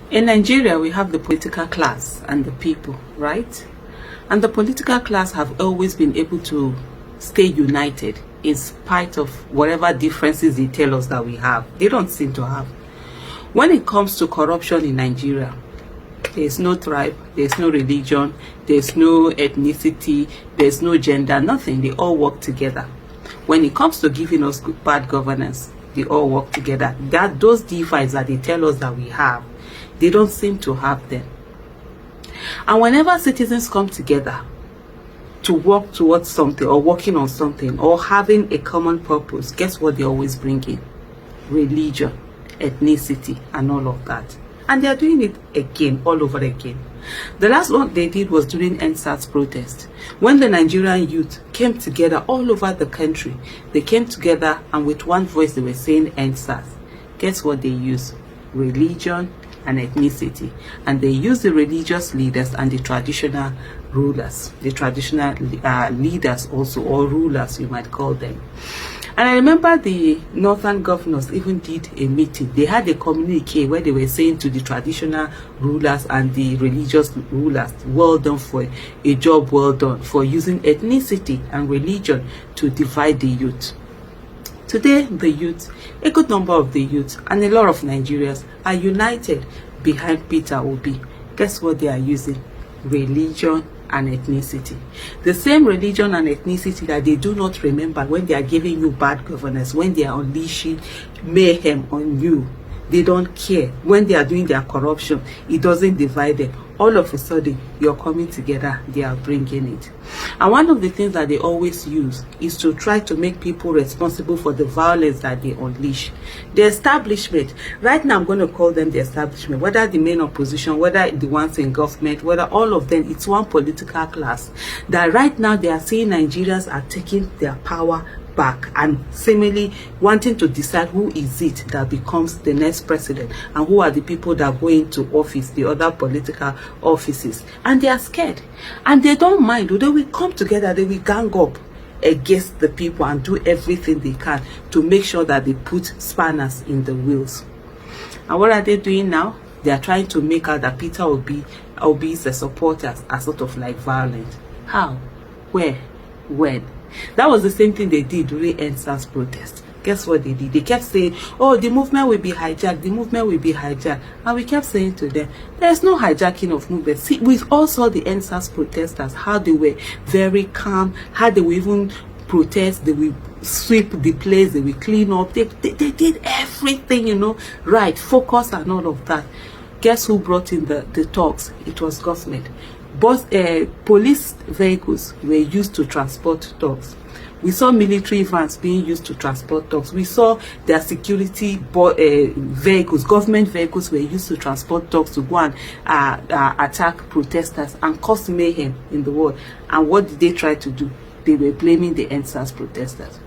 In Nigeria, we have the political class and the people, right? And the political class have always been able to stay united in spite of whatever differences they tell us that we have. They don't seem to have. When it comes to corruption in Nigeria, there's no tribe, there's no religion, there's no ethnicity, there's no gender, nothing. They all work together. When it comes to giving us good, bad governance, they all work together. Those divides that they tell us that we have, they don't seem to have them. And whenever citizens come together to work towards something or working on something or having a common purpose, guess what they always bring in? Religion, ethnicity, and all of that. And they are doing it again, all over again. The last one they did was during NSAS protest. When the Nigerian youth came together all over the country, they came together and with one voice they were saying NSAS. Guess what they used? Religion and ethnicity. And they used the religious leaders and the traditional rulers, the traditional leaders also, or rulers you might call them. And I remember the northern governors even did a meeting. They had a communique where they were saying to the traditional rulers and the religious rulers, well done for a job well done for using ethnicity and religion to divide the youth. Today, the youth, a good number of the youth and a lot of Nigerians are united behind Peter Obi. Guess what they are using? Religion and ethnicity. The same religion and ethnicity that they do not remember when they are giving you bad governance, when they are unleashing mayhem on you. They don't care. When they are doing their corruption, it doesn't divide them. All of a sudden, you're coming together, they are bringing it. And one of the things that they always use is to try to make people responsible for the violence that they unleash. The establishment, right now I'm going to call them the establishment, whether the main opposition, whether the ones in government, whether all of them, it's one political class that right now they are saying Nigerians are taking their power back and seemingly wanting to decide who is it that becomes the next president and who are the people that go into office, the other political offices. And they are scared and they don't mind. They will come together, they will gang up against the people and do everything they can to make sure that they put spanners in the wheels. And what are they doing now? They are trying to make out that Peter Obi's supporters are sort of like violent. How? Where? When? That was the same thing they did during NSAS protest. Guess what they did? They kept saying, oh, the movement will be hijacked, the movement will be hijacked. And we kept saying to them, there's no hijacking of movement. See, we all saw the NSAS protesters, how they were very calm, how they were even protest, they will sweep the place, they will clean up. They did everything, you know, right, focus and all of that. Guess who brought in the talks? It was government. But police vehicles were used to transport dogs. We saw military vans being used to transport dogs. We saw their security vehicles, government vehicles were used to transport dogs to go and attack protesters and cause mayhem in the world. And what did they try to do? They were blaming the NSAS protesters.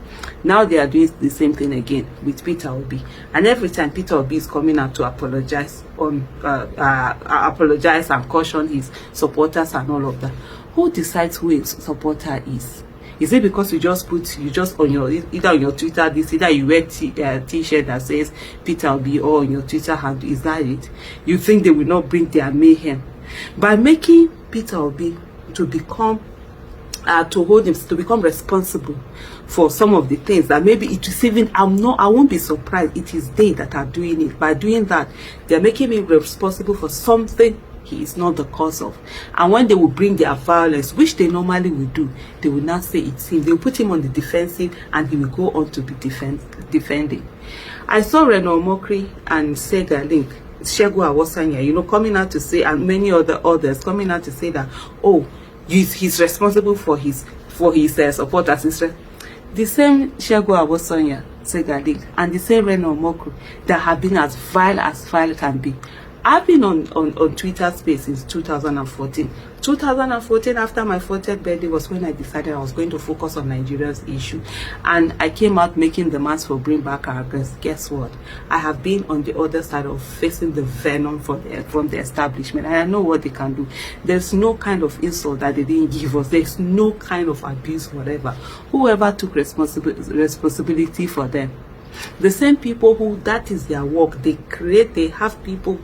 Now they are doing the same thing again with Peter Obi. And every time Peter Obi is coming out to apologize and caution his supporters and all of that, who decides who a supporter is? Is it because you just on your, either on your Twitter, either you wear t-shirt that says Peter Obi or on your Twitter handle? Is that it? You think they will not bring their mayhem? By making Peter Obi to become to become responsible for some of the things that maybe it is even, I won't be surprised it is they that are doing it. By doing that, they're making him responsible for something he is not the cause of. And when they will bring their violence, which they normally will do, they will not say it's him. They will put him on the defensive and he will go on to be defending. I saw Reno Mokri and Sega Link, Shegu Awosanya, you know, coming out to say, and many others coming out to say that, oh, he's responsible for his supporters. The same Shegu Awosanya, Sega Link, and the same Reno Mokri that have been as vile can be. I've been on Twitter space since 2014. 2014, after my 40th birthday, was when I decided I was going to focus on Nigeria's issue. And I came out making demands for bring back our girls. Guess what? I have been on the other side of facing the venom from the establishment. And I know what they can do. There's no kind of insult that they didn't give us. There's no kind of abuse, whatever. Whoever took responsibility for them. The same people who, that is their work. They have people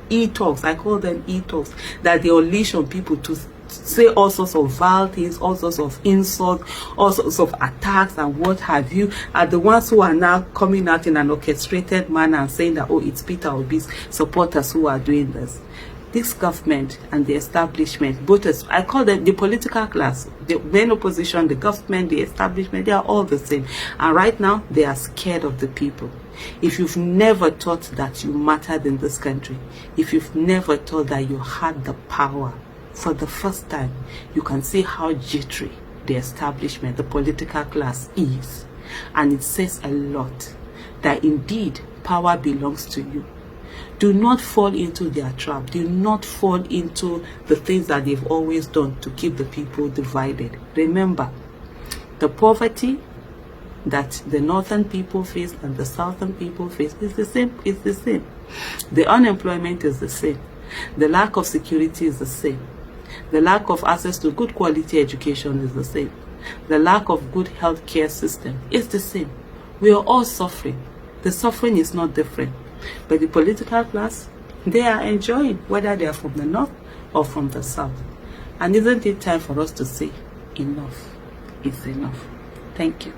e-talks, I call them e-talks, that they unleash on people to say all sorts of vile things, all sorts of insults, all sorts of attacks and what have you, are the ones who are now coming out in an orchestrated manner and saying that, oh, it's Peter Obi's supporters who are doing this. This government and the establishment, both as I call them the political class, the main opposition, the government, the establishment, they are all the same. And right now, they are scared of the people. If you've never thought that you mattered in this country, if you've never thought that you had the power, for the first time, you can see how jittery the establishment, the political class is. And it says a lot that indeed power belongs to you. Do not fall into their trap. Do not fall into the things that they've always done to keep the people divided. Remember, the poverty that the northern people face and the southern people face is the same. It's the same. The unemployment is the same. The lack of security is the same. The lack of access to good quality education is the same. The lack of good health care system is the same. We are all suffering. The suffering is not different. But the political class, they are enjoying, whether they are from the north or from the south. And isn't it time for us to say, enough is enough? Thank you.